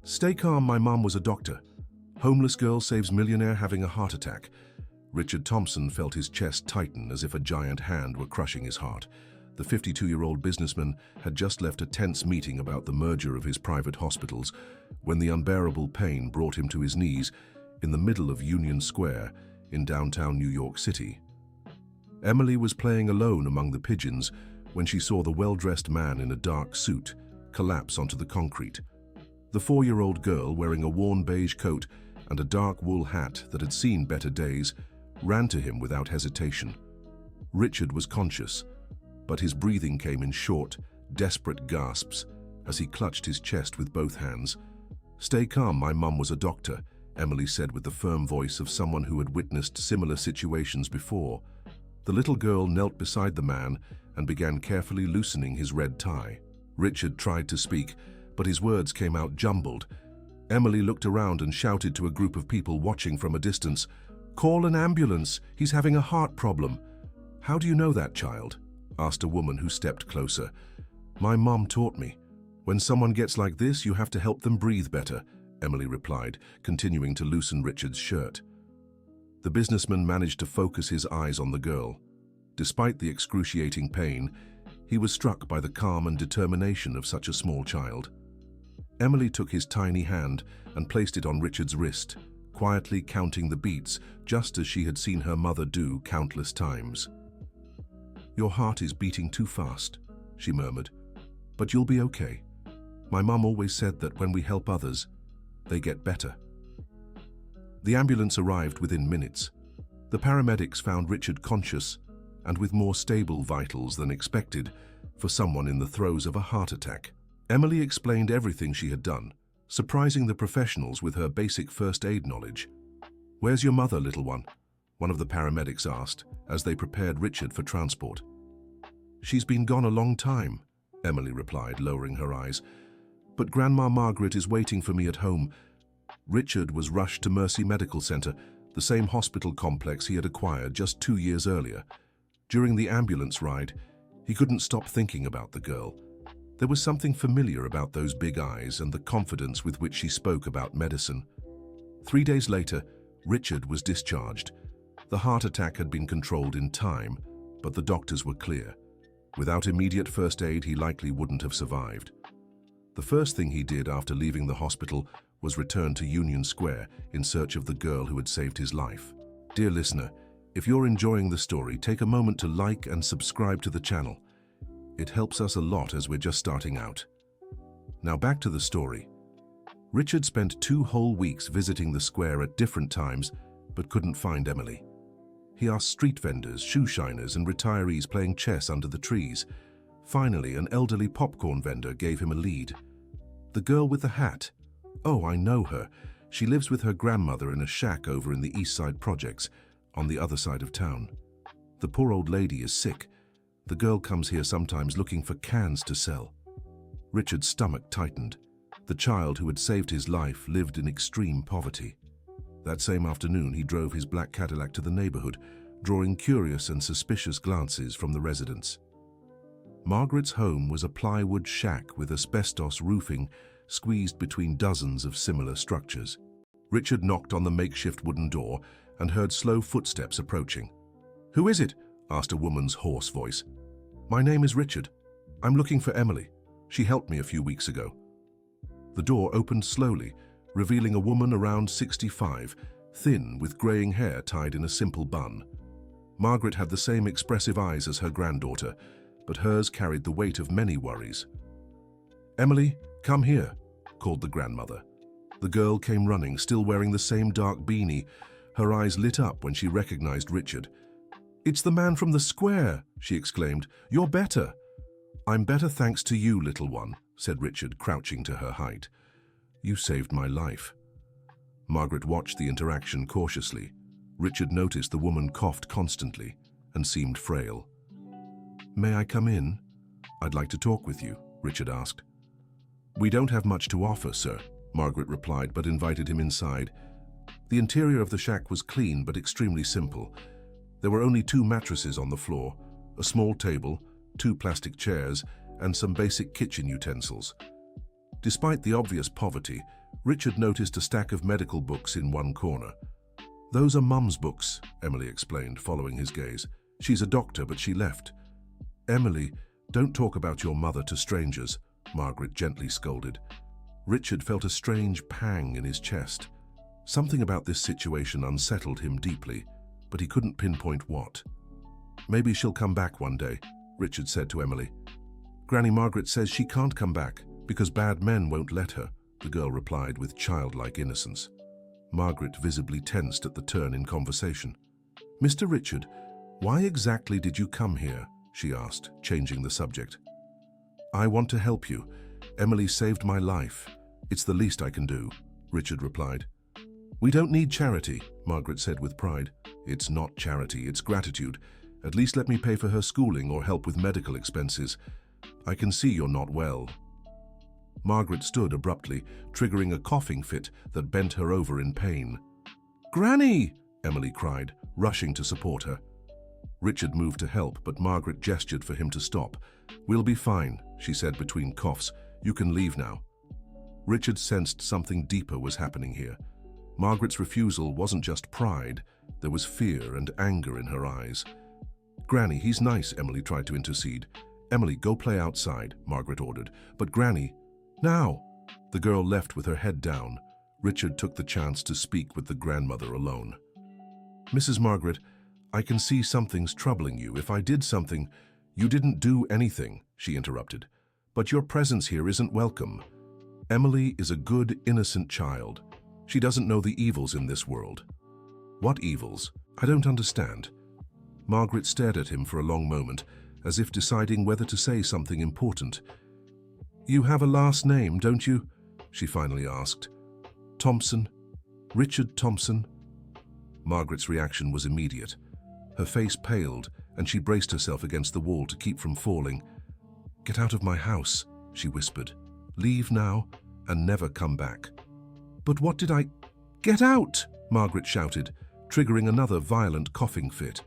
Stay calm, my mom was a doctor. Homeless girl saves millionaire having a heart attack. Richard Thompson felt his chest tighten as if a giant hand were crushing his heart. The 52-year-old businessman had just left a tense meeting about the merger of his private hospitals when the unbearable pain brought him to his knees in the middle of Union Square in downtown New York City. Emily was playing alone among the pigeons when she saw the well-dressed man in a dark suit collapse onto the concrete. The 4-year-old girl, wearing a worn beige coat and a dark wool hat that had seen better days, ran to him without hesitation. Richard was conscious, but his breathing came in short, desperate gasps as he clutched his chest with both hands. "Stay calm, my mum was a doctor," Emily said with the firm voice of someone who had witnessed similar situations before. The little girl knelt beside the man and began carefully loosening his red tie. Richard tried to speak, but his words came out jumbled. Emily looked around and shouted to a group of people watching from a distance, "Call an ambulance, he's having a heart problem." "How do you know that, child?" asked a woman who stepped closer. "My mom taught me. When someone gets like this, you have to help them breathe better," Emily replied, continuing to loosen Richard's shirt. The businessman managed to focus his eyes on the girl. Despite the excruciating pain, he was struck by the calm and determination of such a small child. Emily took his tiny hand and placed it on Richard's wrist, quietly counting the beats, just as she had seen her mother do countless times. "Your heart is beating too fast," she murmured, "but you'll be okay. My mum always said that when we help others, they get better." The ambulance arrived within minutes. The paramedics found Richard conscious and with more stable vitals than expected for someone in the throes of a heart attack. Emily explained everything she had done, surprising the professionals with her basic first aid knowledge. "Where's your mother, little one?" one of the paramedics asked as they prepared Richard for transport. "She's been gone a long time," Emily replied, lowering her eyes. "But Grandma Margaret is waiting for me at home." Richard was rushed to Mercy Medical Center, the same hospital complex he had acquired just 2 years earlier. During the ambulance ride, he couldn't stop thinking about the girl. There was something familiar about those big eyes and the confidence with which she spoke about medicine. 3 days later, Richard was discharged. The heart attack had been controlled in time, but the doctors were clear. Without immediate first aid, he likely wouldn't have survived. The first thing he did after leaving the hospital was return to Union Square in search of the girl who had saved his life. Dear listener, if you're enjoying the story, take a moment to like and subscribe to the channel. It helps us a lot as we're just starting out. Now back to the story. Richard spent 2 whole weeks visiting the square at different times, but couldn't find Emily. He asked street vendors, shoe shiners, and retirees playing chess under the trees. Finally, an elderly popcorn vendor gave him a lead. "The girl with the hat. Oh, I know her. She lives with her grandmother in a shack over in the East Side Projects, on the other side of town. The poor old lady is sick. The girl comes here sometimes looking for cans to sell." Richard's stomach tightened. The child who had saved his life lived in extreme poverty. That same afternoon, he drove his black Cadillac to the neighborhood, drawing curious and suspicious glances from the residents. Margaret's home was a plywood shack with asbestos roofing squeezed between dozens of similar structures. Richard knocked on the makeshift wooden door and heard slow footsteps approaching. "Who is it?" asked a woman's hoarse voice. "My name is Richard. I'm looking for Emily. She helped me a few weeks ago." The door opened slowly, revealing a woman around 65, thin, with graying hair tied in a simple bun. Margaret had the same expressive eyes as her granddaughter, but hers carried the weight of many worries. "Emily, come here," called the grandmother. The girl came running, still wearing the same dark beanie. Her eyes lit up when she recognized Richard. "It's the man from the square," she exclaimed. "You're better." "I'm better thanks to you, little one," said Richard, crouching to her height. "You saved my life." Margaret watched the interaction cautiously. Richard noticed the woman coughed constantly and seemed frail. "May I come in? I'd like to talk with you," Richard asked. "We don't have much to offer, sir," Margaret replied, but invited him inside. The interior of the shack was clean but extremely simple. There were only 2 mattresses on the floor, a small table, 2 plastic chairs, and some basic kitchen utensils. Despite the obvious poverty, Richard noticed a stack of medical books in one corner. "Those are Mum's books," Emily explained, following his gaze. "She's a doctor, but she left." "Emily, don't talk about your mother to strangers," Margaret gently scolded. Richard felt a strange pang in his chest. Something about this situation unsettled him deeply, but he couldn't pinpoint what. "Maybe she'll come back one day," Richard said to Emily. "Granny Margaret says she can't come back because bad men won't let her," the girl replied with childlike innocence. Margaret visibly tensed at the turn in conversation. "Mr. Richard, why exactly did you come here?" she asked, changing the subject. "I want to help you. Emily saved my life. It's the least I can do," Richard replied. "We don't need charity," Margaret said with pride. "It's not charity, it's gratitude. At least let me pay for her schooling or help with medical expenses. I can see you're not well." Margaret stood abruptly, triggering a coughing fit that bent her over in pain. "Granny!" Emily cried, rushing to support her. Richard moved to help, but Margaret gestured for him to stop. "We'll be fine," she said between coughs. "You can leave now." Richard sensed something deeper was happening here. Margaret's refusal wasn't just pride, there was fear and anger in her eyes. "Granny, he's nice," Emily tried to intercede. "Emily, go play outside," Margaret ordered. "But Granny..." "Now!" The girl left with her head down. Richard took the chance to speak with the grandmother alone. "Mrs. Margaret, I can see something's troubling you. If I did something..." "You didn't do anything," she interrupted. "But your presence here isn't welcome. Emily is a good, innocent child. She doesn't know the evils in this world." "What evils? I don't understand." Margaret stared at him for a long moment, as if deciding whether to say something important. "You have a last name, don't you?" she finally asked. "Thompson. Richard Thompson." Margaret's reaction was immediate. Her face paled, and she braced herself against the wall to keep from falling. "Get out of my house," she whispered. "Leave now, and never come back." "But what did I—" "Get out!" Margaret shouted, triggering another violent coughing fit.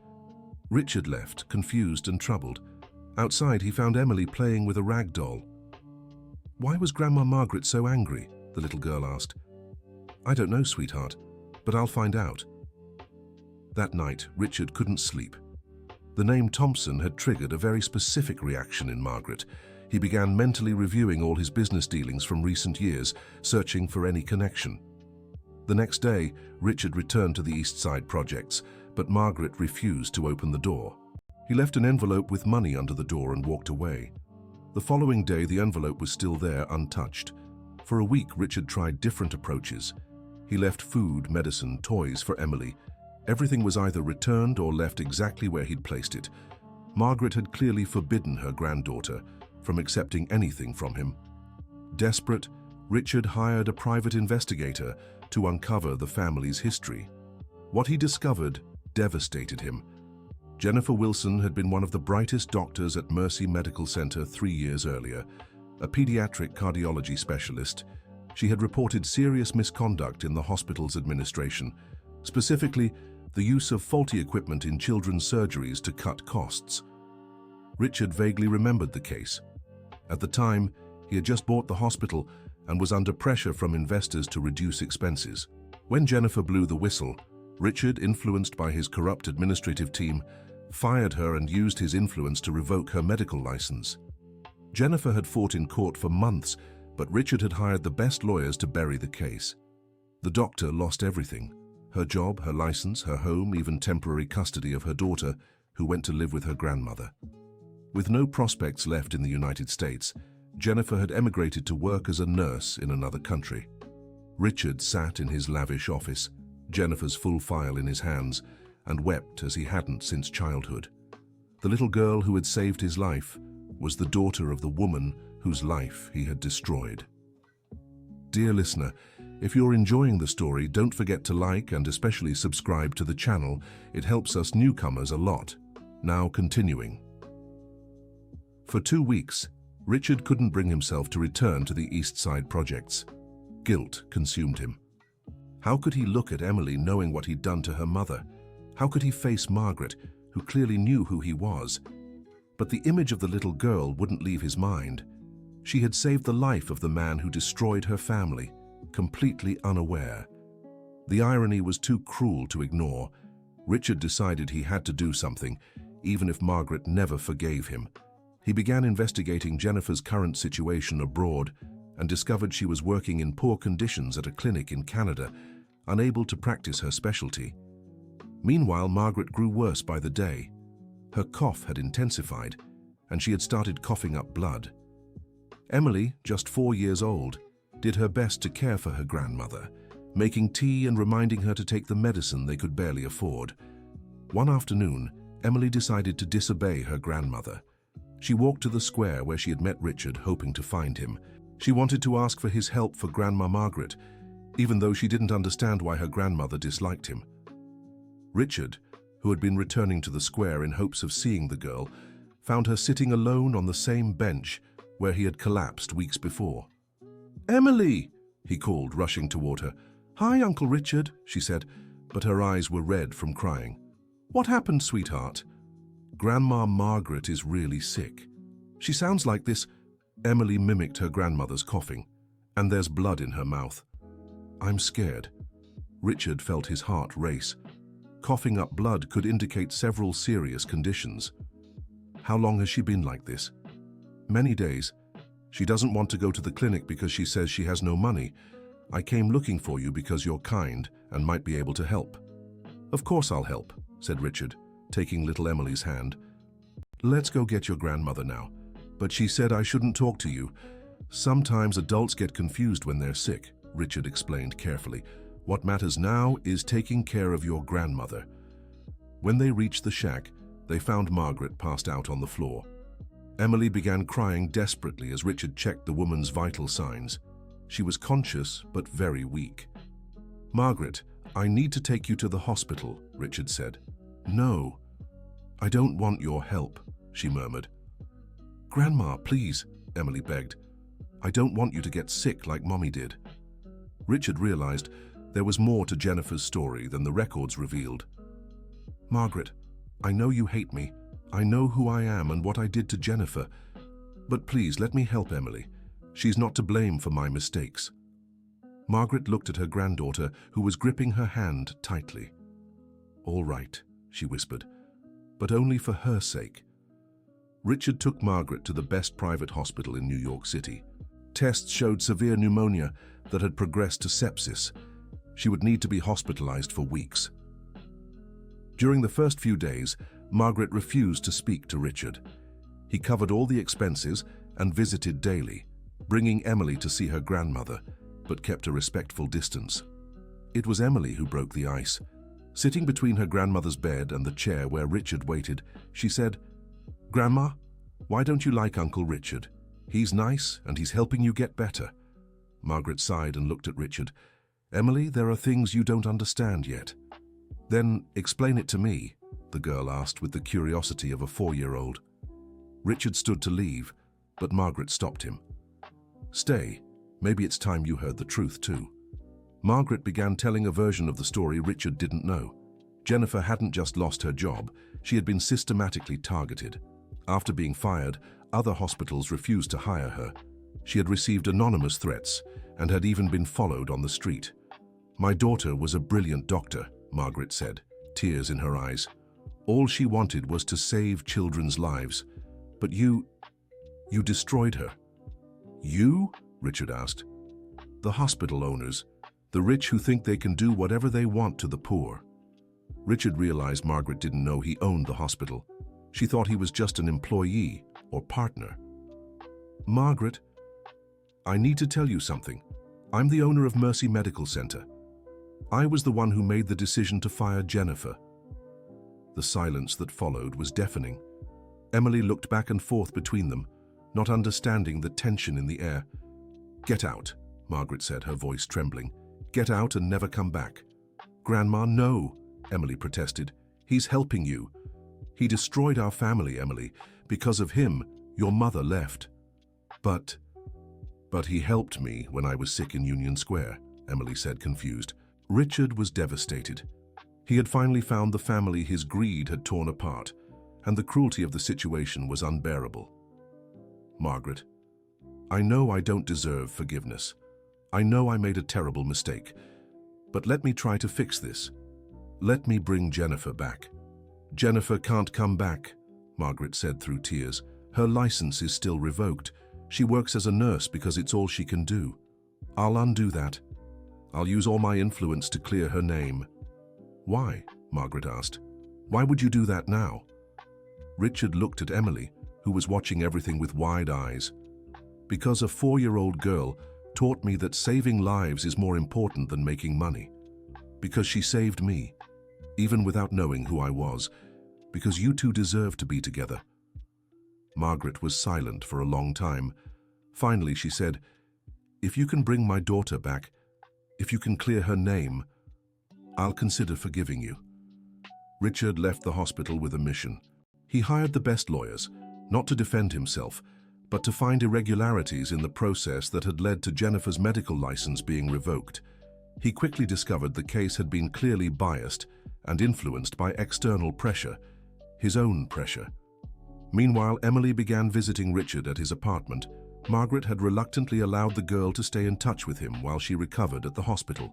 Richard left, confused and troubled. Outside, he found Emily playing with a rag doll. "Why was Grandma Margaret so angry?" the little girl asked. "I don't know, sweetheart, but I'll find out." That night, Richard couldn't sleep. The name Thompson had triggered a very specific reaction in Margaret. He began mentally reviewing all his business dealings from recent years, searching for any connection. The next day, Richard returned to the East Side projects, but Margaret refused to open the door. He left an envelope with money under the door and walked away. The following day, the envelope was still there, untouched. For a week, Richard tried different approaches. He left food, medicine, toys for Emily. Everything was either returned or left exactly where he'd placed it. Margaret had clearly forbidden her granddaughter from accepting anything from him. Desperate, Richard hired a private investigator to uncover the family's history. What he discovered devastated him. Jennifer Wilson had been one of the brightest doctors at Mercy Medical Center 3 years earlier, a pediatric cardiology specialist. She had reported serious misconduct in the hospital's administration, specifically the use of faulty equipment in children's surgeries to cut costs. Richard vaguely remembered the case. At the time, he had just bought the hospital and was under pressure from investors to reduce expenses. When Jennifer blew the whistle, Richard, influenced by his corrupt administrative team, fired her and used his influence to revoke her medical license. Jennifer had fought in court for months, but Richard had hired the best lawyers to bury the case. The doctor lost everything: her job, her license, her home, even temporary custody of her daughter, who went to live with her grandmother. With no prospects left in the United States, Jennifer had emigrated to work as a nurse in another country. Richard sat in his lavish office, Jennifer's full file in his hands, and wept as he hadn't since childhood. The little girl who had saved his life was the daughter of the woman whose life he had destroyed. Dear listener, if you're enjoying the story, don't forget to like and especially subscribe to the channel. It helps us newcomers a lot. Now continuing. For 2 weeks, Richard couldn't bring himself to return to the East Side projects. Guilt consumed him. How could he look at Emily knowing what he'd done to her mother? How could he face Margaret, who clearly knew who he was? But the image of the little girl wouldn't leave his mind. She had saved the life of the man who destroyed her family. completely unaware. The irony was too cruel to ignore. Richard decided he had to do something, even if Margaret never forgave him. He began investigating Jennifer's current situation abroad and discovered she was working in poor conditions at a clinic in Canada, unable to practice her specialty. Meanwhile, Margaret grew worse by the day. Her cough had intensified, and she had started coughing up blood. Emily, just 4 years old, did her best to care for her grandmother, making tea and reminding her to take the medicine they could barely afford. One afternoon, Emily decided to disobey her grandmother. She walked to the square where she had met Richard, hoping to find him. She wanted to ask for his help for Grandma Margaret, even though she didn't understand why her grandmother disliked him. Richard, who had been returning to the square in hopes of seeing the girl, found her sitting alone on the same bench where he had collapsed weeks before. "Emily!" he called, rushing toward her. "Hi, Uncle Richard," she said, but her eyes were red from crying. "What happened, sweetheart?" "Grandma Margaret is really sick. She sounds like this." Emily mimicked her grandmother's coughing, "and there's blood in her mouth. I'm scared." Richard felt his heart race. Coughing up blood could indicate several serious conditions. "How long has she been like this?" "Many days. She doesn't want to go to the clinic because she says she has no money. I came looking for you because you're kind and might be able to help." "Of course I'll help," said Richard, taking little Emily's hand. "Let's go get your grandmother now. But she said I shouldn't talk to you. Sometimes adults get confused when they're sick," Richard explained carefully. "What matters now is taking care of your grandmother." When they reached the shack, they found Margaret passed out on the floor. Emily began crying desperately as Richard checked the woman's vital signs. She was conscious but very weak. "Margaret, I need to take you to the hospital," Richard said. "No, I don't want your help," she murmured. "Grandma, please," Emily begged. "I don't want you to get sick like Mommy did." Richard realized there was more to Jennifer's story than the records revealed. "Margaret, I know you hate me. I know who I am and what I did to Jennifer. But please let me help Emily. She's not to blame for my mistakes." Margaret looked at her granddaughter, who was gripping her hand tightly. "All right," she whispered, "but only for her sake." Richard took Margaret to the best private hospital in New York City. Tests showed severe pneumonia that had progressed to sepsis. She would need to be hospitalized for weeks. During the first few days, Margaret refused to speak to Richard. He covered all the expenses and visited daily, bringing Emily to see her grandmother, but kept a respectful distance. It was Emily who broke the ice. Sitting between her grandmother's bed and the chair where Richard waited, she said, "Grandma, why don't you like Uncle Richard? He's nice and he's helping you get better." Margaret sighed and looked at Richard. "Emily, there are things you don't understand yet." "Then explain it to me," the girl asked with the curiosity of a 4-year-old. Richard stood to leave, but Margaret stopped him. "Stay. Maybe it's time you heard the truth too." Margaret began telling a version of the story Richard didn't know. Jennifer hadn't just lost her job, she had been systematically targeted. After being fired, other hospitals refused to hire her. She had received anonymous threats and had even been followed on the street. "My daughter was a brilliant doctor," Margaret said, tears in her eyes. "All she wanted was to save children's lives. But you destroyed her." "You?" Richard asked. "The hospital owners, the rich who think they can do whatever they want to the poor." Richard realized Margaret didn't know he owned the hospital. She thought he was just an employee or partner. "Margaret, I need to tell you something. I'm the owner of Mercy Medical Center. I was the one who made the decision to fire Jennifer." The silence that followed was deafening. Emily looked back and forth between them, not understanding the tension in the air. "Get out," Margaret said, her voice trembling. "Get out and never come back." "Grandma, no," Emily protested. "He's helping you. He destroyed our family, Emily. Because of him, your mother left." But he helped me when I was sick in Union Square," Emily said, confused. Richard was devastated. He had finally found the family his greed had torn apart, and the cruelty of the situation was unbearable. "Margaret, I know I don't deserve forgiveness. I know I made a terrible mistake, but let me try to fix this. Let me bring Jennifer back." "Jennifer can't come back," Margaret said through tears. "Her license is still revoked. She works as a nurse because it's all she can do. I'll undo that. I'll use all my influence to clear her name." "Why?" Margaret asked. "Why would you do that now?" Richard looked at Emily, who was watching everything with wide eyes. "Because a 4-year-old girl taught me that saving lives is more important than making money. Because she saved me, even without knowing who I was. Because you two deserve to be together." Margaret was silent for a long time. Finally, she said, "If you can bring my daughter back, if you can clear her name, I'll consider forgiving you." Richard left the hospital with a mission. He hired the best lawyers, not to defend himself, but to find irregularities in the process that had led to Jennifer's medical license being revoked. He quickly discovered the case had been clearly biased and influenced by external pressure, his own pressure. Meanwhile, Emily began visiting Richard at his apartment. Margaret had reluctantly allowed the girl to stay in touch with him while she recovered at the hospital.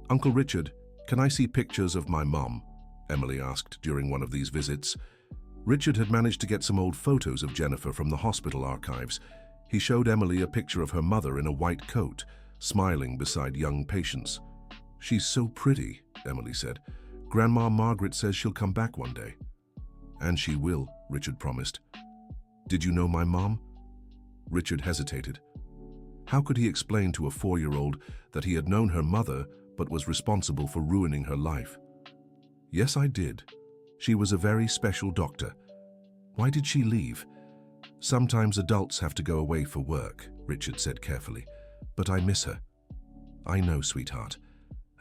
"Uncle Richard, can I see pictures of my mom?" Emily asked during one of these visits. Richard had managed to get some old photos of Jennifer from the hospital archives. He showed Emily a picture of her mother in a white coat, smiling beside young patients. "She's so pretty," Emily said. "Grandma Margaret says she'll come back one day." "And she will," Richard promised. "Did you know my mom?" Richard hesitated. How could he explain to a 4-year-old that he had known her mother but was responsible for ruining her life? "Yes, I did. She was a very special doctor." "Why did she leave?" "Sometimes adults have to go away for work," Richard said carefully. "But I miss her." "I know, sweetheart,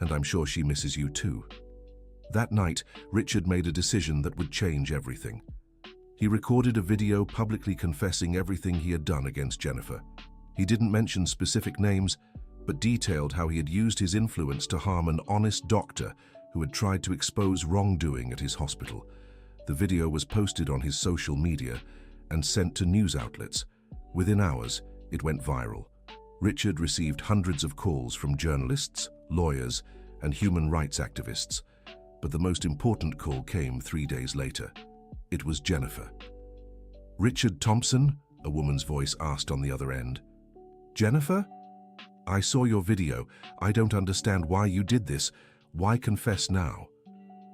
and I'm sure she misses you too." That night, Richard made a decision that would change everything. He recorded a video publicly confessing everything he had done against Jennifer. He didn't mention specific names, but detailed how he had used his influence to harm an honest doctor who had tried to expose wrongdoing at his hospital. The video was posted on his social media and sent to news outlets. Within hours, it went viral. Richard received hundreds of calls from journalists, lawyers, and human rights activists. But the most important call came 3 days later. It was Jennifer. "Richard Thompson?" a woman's voice asked on the other end. "Jennifer? I saw your video. I don't understand why you did this. Why confess now?"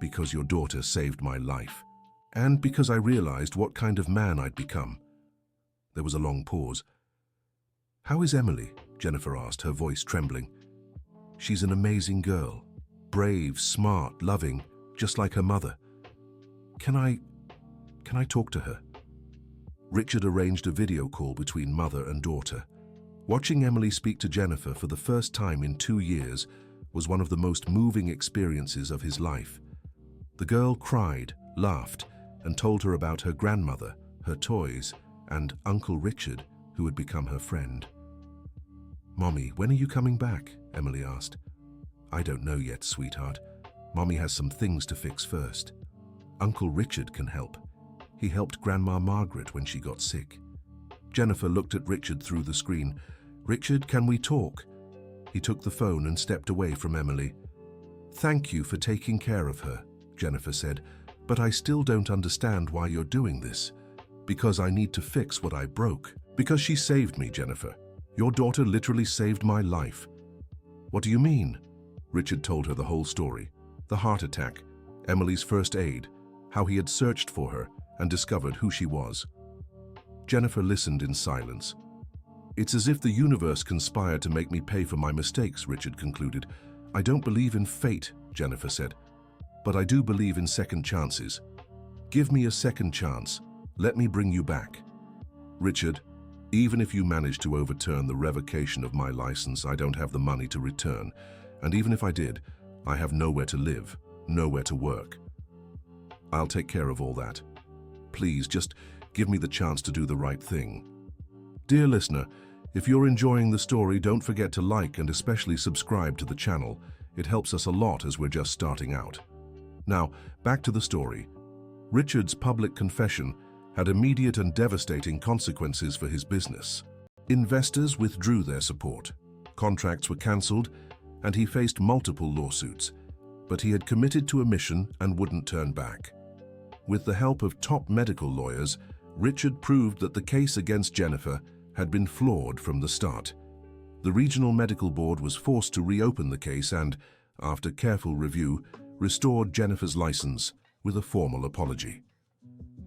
"Because your daughter saved my life. And because I realized what kind of man I'd become." There was a long pause. "How is Emily?" Jennifer asked, her voice trembling. "She's an amazing girl. Brave, smart, loving, just like her mother. Can I talk to her?" Richard arranged a video call between mother and daughter. Watching Emily speak to Jennifer for the first time in 2 years was one of the most moving experiences of his life. The girl cried, laughed, and told her about her grandmother, her toys, and Uncle Richard, who had become her friend. "Mommy, when are you coming back?" Emily asked. "I don't know yet, sweetheart. Mommy has some things to fix first. Uncle Richard can help. He helped Grandma Margaret when she got sick." Jennifer looked at Richard through the screen. "Richard, can we talk?" He took the phone and stepped away from Emily. "Thank you for taking care of her," Jennifer said, "but I still don't understand why you're doing this." "Because I need to fix what I broke. Because she saved me, Jennifer. Your daughter literally saved my life." "What do you mean?" Richard told her the whole story. The heart attack, Emily's first aid, how he had searched for her and discovered who she was. Jennifer listened in silence. "It's as if the universe conspired to make me pay for my mistakes," Richard concluded. "I don't believe in fate," Jennifer said, "but I do believe in second chances. Give me a second chance. Let me bring you back." "Richard, even if you manage to overturn the revocation of my license, I don't have the money to return. And even if I did, I have nowhere to live, nowhere to work. I'll take care of all that. Please, just give me the chance to do the right thing." Dear listener, if you're enjoying the story, don't forget to like and especially subscribe to the channel. It helps us a lot as we're just starting out. Now, back to the story. Richard's public confession had immediate and devastating consequences for his business. Investors withdrew their support. Contracts were cancelled, and he faced multiple lawsuits. But he had committed to a mission and wouldn't turn back. With the help of top medical lawyers, Richard proved that the case against Jennifer had been flawed from the start. The Regional Medical Board was forced to reopen the case and, after careful review, restored Jennifer's license with a formal apology.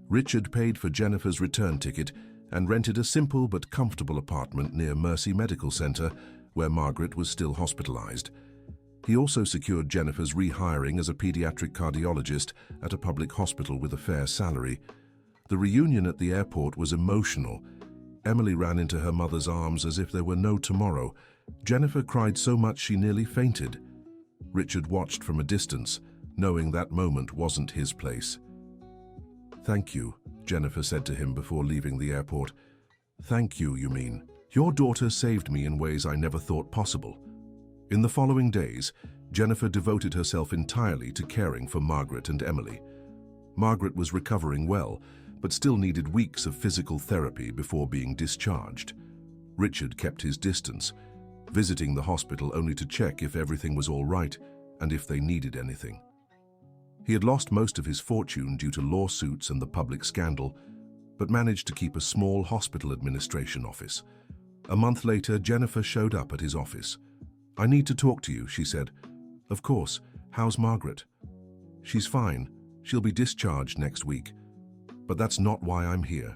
Richard paid for Jennifer's return ticket and rented a simple but comfortable apartment near Mercy Medical Center, where Margaret was still hospitalized. He also secured Jennifer's rehiring as a pediatric cardiologist at a public hospital with a fair salary. The reunion at the airport was emotional. Emily ran into her mother's arms as if there were no tomorrow. Jennifer cried so much she nearly fainted. Richard watched from a distance, knowing that moment wasn't his place. "Thank you," Jennifer said to him before leaving the airport. "Thank you, you mean. Your daughter saved me in ways I never thought possible." In the following days, Jennifer devoted herself entirely to caring for Margaret and Emily. Margaret was recovering well, but still needed weeks of physical therapy before being discharged. Richard kept his distance, visiting the hospital only to check if everything was all right and if they needed anything. He had lost most of his fortune due to lawsuits and the public scandal, but managed to keep a small hospital administration office. A month later, Jennifer showed up at his office. "I need to talk to you," she said. "Of course. How's Margaret?" "She's fine. She'll be discharged next week. But that's not why I'm here."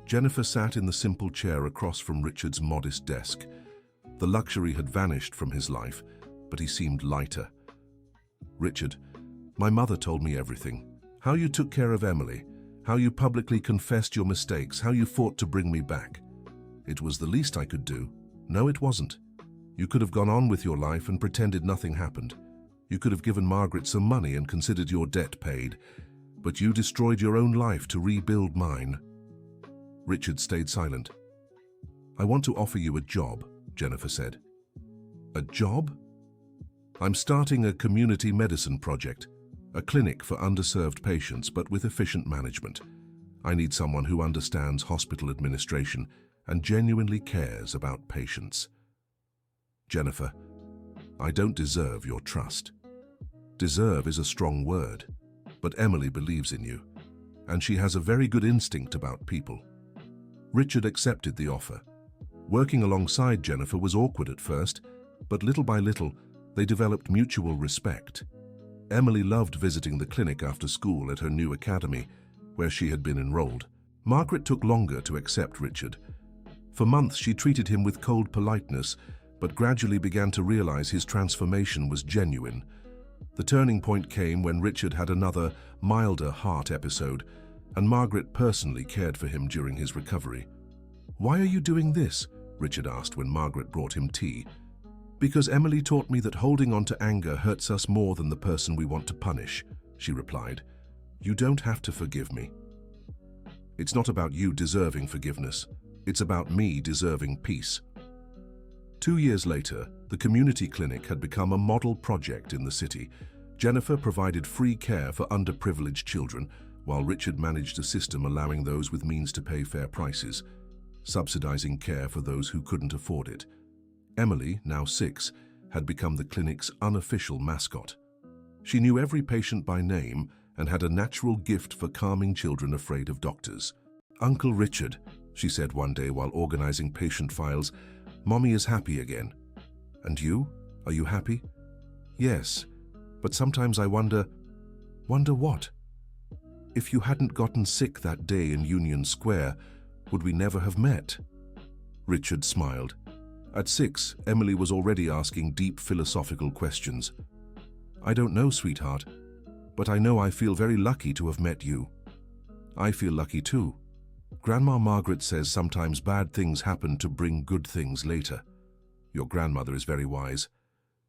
Jennifer sat in the simple chair across from Richard's modest desk. The luxury had vanished from his life, but he seemed lighter. "Richard, my mother told me everything. How you took care of Emily, how you publicly confessed your mistakes, how you fought to bring me back. It was the least I could do." "No, it wasn't. You could have gone on with your life and pretended nothing happened. You could have given Margaret some money and considered your debt paid. But you destroyed your own life to rebuild mine." Richard stayed silent. "I want to offer you a job," Jennifer said. "A job?" "I'm starting a community medicine project, a clinic for underserved patients but with efficient management. I need someone who understands hospital administration and genuinely cares about patients." "Jennifer, I don't deserve your trust." "Deserve is a strong word, but Emily believes in you, and she has a very good instinct about people." Richard accepted the offer. Working alongside Jennifer was awkward at first, but little by little, they developed mutual respect. Emily loved visiting the clinic after school at her new academy, where she had been enrolled. Margaret took longer to accept Richard. For months, she treated him with cold politeness, but gradually began to realize his transformation was genuine. The turning point came when Richard had another, milder heart episode, and Margaret personally cared for him during his recovery. "Why are you doing this?" Richard asked when Margaret brought him tea. "Because Emily taught me that holding on to anger hurts us more than the person we want to punish," she replied. "You don't have to forgive me." "It's not about you deserving forgiveness. It's about me deserving peace." 2 years later, the community clinic had become a model project in the city. Jennifer provided free care for underprivileged children, while Richard managed a system allowing those with means to pay fair prices, subsidizing care for those who couldn't afford it. Emily, now 6, had become the clinic's unofficial mascot. She knew every patient by name and had a natural gift for calming children afraid of doctors. "Uncle Richard," she said one day while organizing patient files, "Mommy is happy again." "And you? Are you happy?" "Yes, but sometimes I wonder..." "Wonder what?" "If you hadn't gotten sick that day in Union Square, would we never have met?" Richard smiled. At 6, Emily was already asking deep philosophical questions. "I don't know, sweetheart, but I know I feel very lucky to have met you." "I feel lucky too. Grandma Margaret says sometimes bad things happen to bring good things later." "Your grandmother is very wise.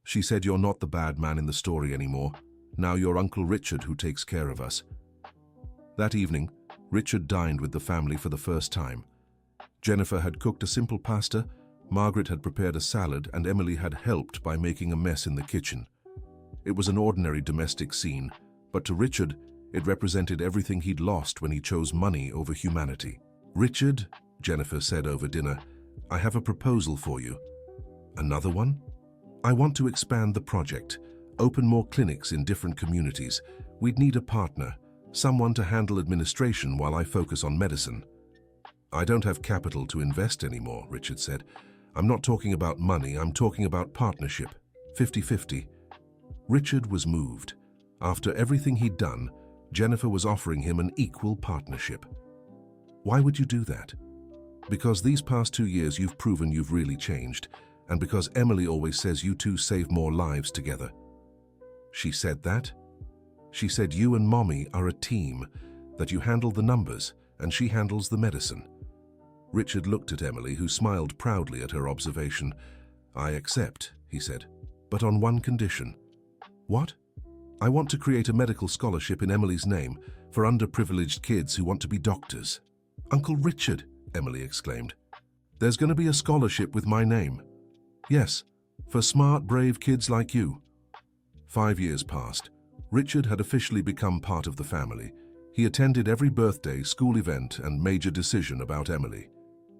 She said you're not the bad man in the story anymore. Now you're Uncle Richard who takes care of us." That evening, Richard dined with the family for the first time. Jennifer had cooked a simple pasta, Margaret had prepared a salad, and Emily had helped by making a mess in the kitchen. It was an ordinary domestic scene, but to Richard, it represented everything he'd lost when he chose money over humanity. "Richard," Jennifer said over dinner, "I have a proposal for you." Another one? I want to expand the project, open more clinics in different communities. We'd need a partner, someone to handle administration while I focus on medicine. I don't have capital to invest anymore, Richard said. I'm not talking about money, I'm talking about partnership. 50-50. Richard was moved. After everything he'd done, Jennifer was offering him an equal partnership. Why would you do that? Because these past 2 years you've proven you've really changed, and because Emily always says you two save more lives together. She said that? She said you and Mommy are a team, that you handle the numbers and she handles the medicine. Richard looked at Emily, who smiled proudly at her observation. I accept, he said, but on one condition. What? I want to create a medical scholarship in Emily's name for underprivileged kids who want to be doctors. Uncle Richard, Emily exclaimed. There's going to be a scholarship with my name. Yes, for smart, brave kids like you. 5 years passed. Richard had officially become part of the family. He attended every birthday, school event, and major decision about Emily.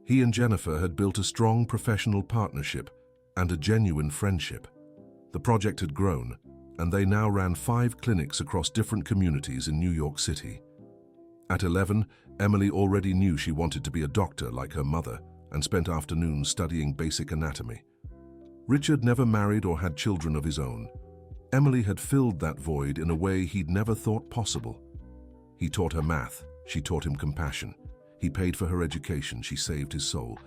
He and Jennifer had built a strong professional partnership and a genuine friendship. The project had grown, and they now ran 5 clinics across different communities in New York City. At 11, Emily already knew she wanted to be a doctor like her mother and spent afternoons studying basic anatomy. Richard never married or had children of his own. Emily had filled that void in a way he'd never thought possible. He taught her math, she taught him compassion. He paid for her education, she saved his soul.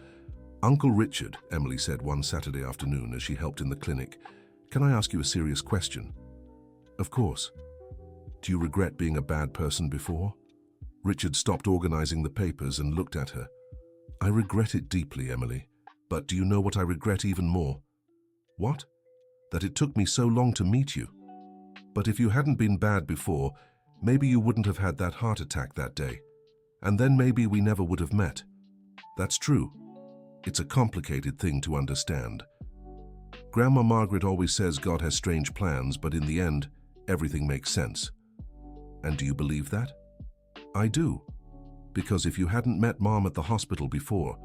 Uncle Richard, Emily said one Saturday afternoon as she helped in the clinic, can I ask you a serious question? Of course. Do you regret being a bad person before? Richard stopped organizing the papers and looked at her. I regret it deeply, Emily. But do you know what I regret even more? What? That it took me so long to meet you. But if you hadn't been bad before, maybe you wouldn't have had that heart attack that day. And then maybe we never would have met. That's true. It's a complicated thing to understand. Grandma Margaret always says God has strange plans, but in the end, everything makes sense. And do you believe that? I do. Because if you hadn't met Mom at the hospital before,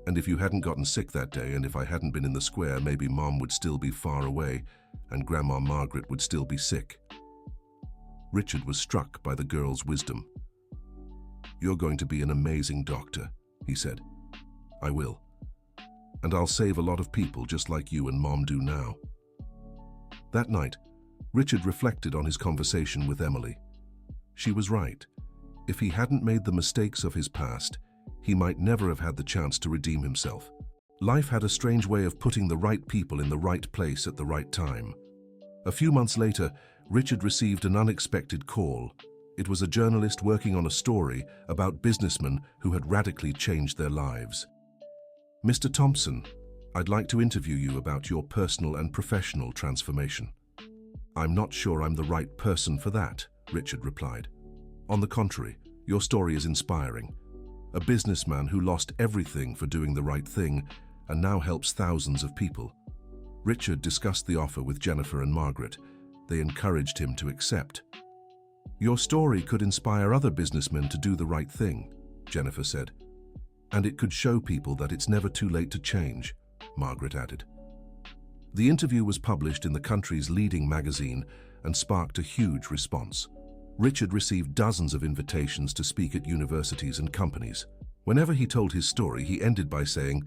and if you hadn't gotten sick that day, and if I hadn't been in the square, maybe Mom would still be far away, and Grandma Margaret would still be sick. Richard was struck by the girl's wisdom. You're going to be an amazing doctor, he said. I will. And I'll save a lot of people just like you and Mom do now. That night, Richard reflected on his conversation with Emily. She was right. If he hadn't made the mistakes of his past, he might never have had the chance to redeem himself. Life had a strange way of putting the right people in the right place at the right time. A few months later, Richard received an unexpected call. It was a journalist working on a story about businessmen who had radically changed their lives. Mr. Thompson, I'd like to interview you about your personal and professional transformation. I'm not sure I'm the right person for that, Richard replied. On the contrary, your story is inspiring. A businessman who lost everything for doing the right thing and now helps thousands of people. Richard discussed the offer with Jennifer and Margaret. They encouraged him to accept. Your story could inspire other businessmen to do the right thing, Jennifer said. And it could show people that it's never too late to change, Margaret added. The interview was published in the country's leading magazine and sparked a huge response. Richard received dozens of invitations to speak at universities and companies. Whenever he told his story, he ended by saying,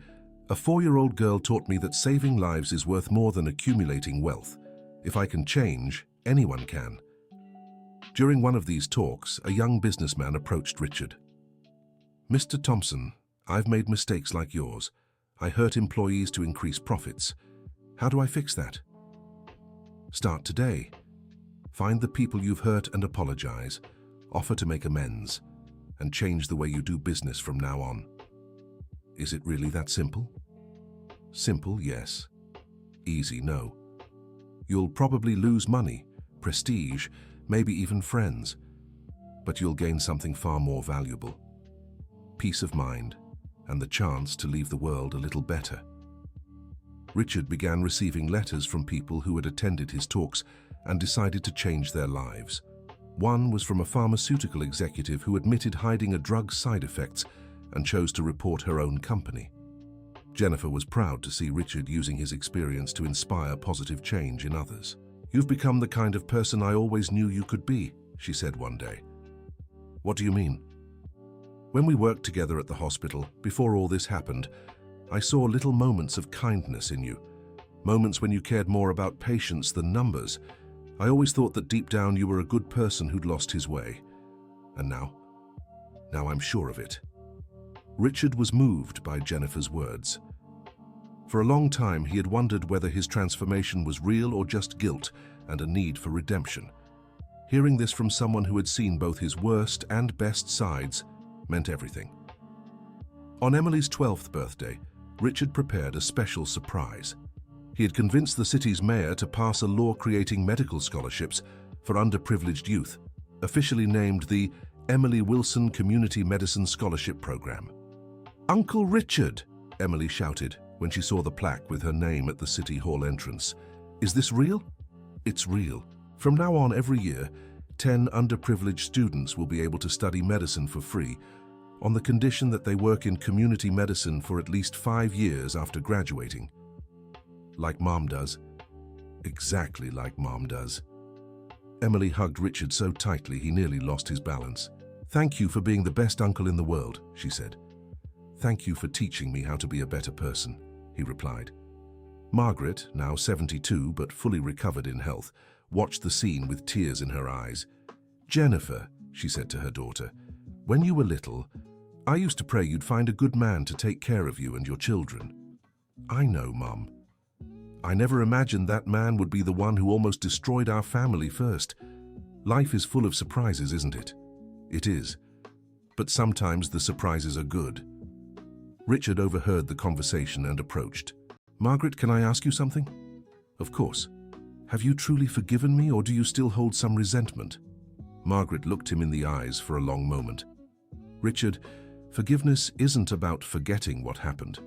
"A 4-year-old girl taught me that saving lives is worth more than accumulating wealth. If I can change, anyone can." During one of these talks, a young businessman approached Richard. "Mr. Thompson, I've made mistakes like yours. I hurt employees to increase profits. How do I fix that?" "Start today. Find the people you've hurt and apologize, offer to make amends, and change the way you do business from now on." Is it really that simple? Simple, yes. Easy, no. You'll probably lose money, prestige, maybe even friends, but you'll gain something far more valuable. Peace of mind and the chance to leave the world a little better. Richard began receiving letters from people who had attended his talks and decided to change their lives. One was from a pharmaceutical executive who admitted hiding a drug's side effects and chose to report her own company. Jennifer was proud to see Richard using his experience to inspire positive change in others. "You've become the kind of person I always knew you could be," she said one day. "What do you mean?" "When we worked together at the hospital, before all this happened, I saw little moments of kindness in you. Moments when you cared more about patients than numbers. I always thought that deep down you were a good person who'd lost his way. And now I'm sure of it." Richard was moved by Jennifer's words. For a long time, he had wondered whether his transformation was real or just guilt and a need for redemption. Hearing this from someone who had seen both his worst and best sides meant everything. On Emily's 12th birthday, Richard prepared a special surprise. He had convinced the city's mayor to pass a law creating medical scholarships for underprivileged youth, officially named the Emily Wilson Community Medicine Scholarship Program. "Uncle Richard!" Emily shouted when she saw the plaque with her name at the City Hall entrance. "Is this real?" "It's real. From now on, every year, 10 underprivileged students will be able to study medicine for free, on the condition that they work in community medicine for at least 5 years after graduating." "Like Mom does." "Exactly like Mom does." Emily hugged Richard so tightly he nearly lost his balance. "Thank you for being the best uncle in the world," she said. "Thank you for teaching me how to be a better person," he replied. Margaret, now 72 but fully recovered in health, watched the scene with tears in her eyes. "Jennifer," she said to her daughter, "when you were little, I used to pray you'd find a good man to take care of you and your children." "I know, Mum. I never imagined that man would be the one who almost destroyed our family first. Life is full of surprises, isn't it?" "It is. But sometimes the surprises are good." Richard overheard the conversation and approached. "Margaret, can I ask you something?" "Of course. Have you truly forgiven me, or do you still hold some resentment?" Margaret looked him in the eyes for a long moment. "Richard, forgiveness isn't about forgetting what happened.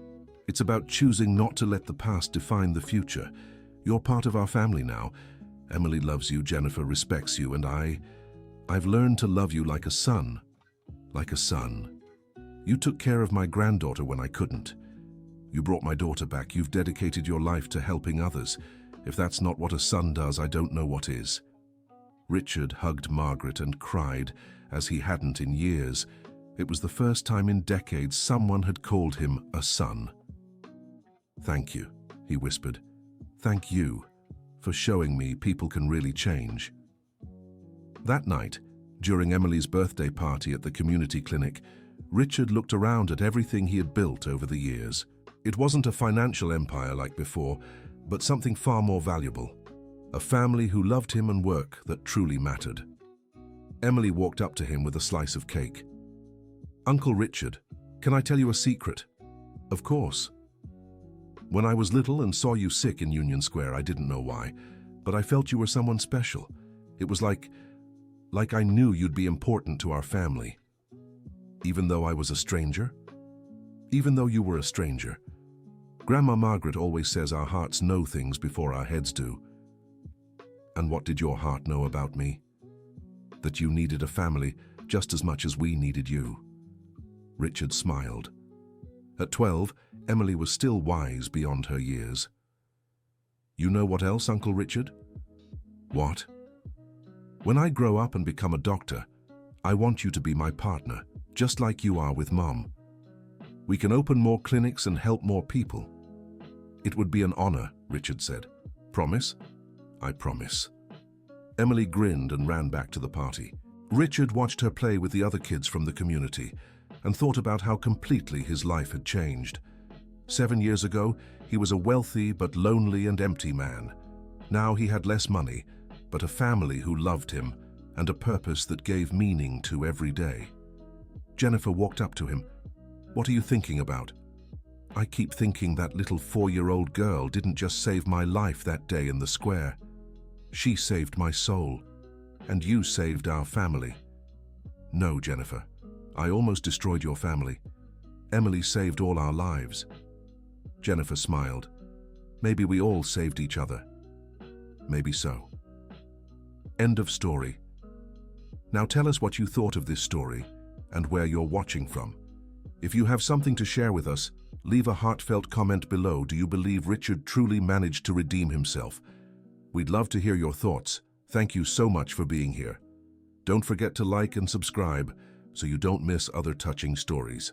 It's about choosing not to let the past define the future. You're part of our family now. Emily loves you, Jennifer respects you, and I've learned to love you like a son. Like a son. You took care of my granddaughter when I couldn't. You brought my daughter back. You've dedicated your life to helping others. If that's not what a son does, I don't know what is." Richard hugged Margaret and cried as he hadn't in years. It was the first time in decades someone had called him a son. "Thank you," he whispered. "Thank you for showing me people can really change." That night, during Emily's birthday party at the community clinic, Richard looked around at everything he had built over the years. It wasn't a financial empire like before, but something far more valuable. A family who loved him and work that truly mattered. Emily walked up to him with a slice of cake. "Uncle Richard, can I tell you a secret?" "Of course." "When I was little and saw you sick in Union Square, I didn't know why, but I felt you were someone special. It was like I knew you'd be important to our family. Even though I was a stranger? Even though you were a stranger. Grandma Margaret always says our hearts know things before our heads do. And what did your heart know about me? That you needed a family just as much as we needed you." Richard smiled. At 12, Emily was still wise beyond her years. "You know what else, Uncle Richard?" "What?" "When I grow up and become a doctor, I want you to be my partner, just like you are with Mom. We can open more clinics and help more people." "It would be an honor," Richard said. "Promise?" "I promise." Emily grinned and ran back to the party. Richard watched her play with the other kids from the community and thought about how completely his life had changed. 7 years ago, he was a wealthy but lonely and empty man. Now he had less money, but a family who loved him and a purpose that gave meaning to every day. Jennifer walked up to him. "What are you thinking about?" "I keep thinking that little 4-year-old girl didn't just save my life that day in the square. She saved my soul, and you saved our family." "No, Jennifer. I almost destroyed your family. Emily saved all our lives." Jennifer smiled. "Maybe we all saved each other." "Maybe so." End of story. Now tell us what you thought of this story and where you're watching from. If you have something to share with us, Leave a heartfelt comment below. Do you believe Richard truly managed to redeem himself? We'd love to hear your thoughts. Thank you so much for being here. Don't forget to like and subscribe so you don't miss other touching stories.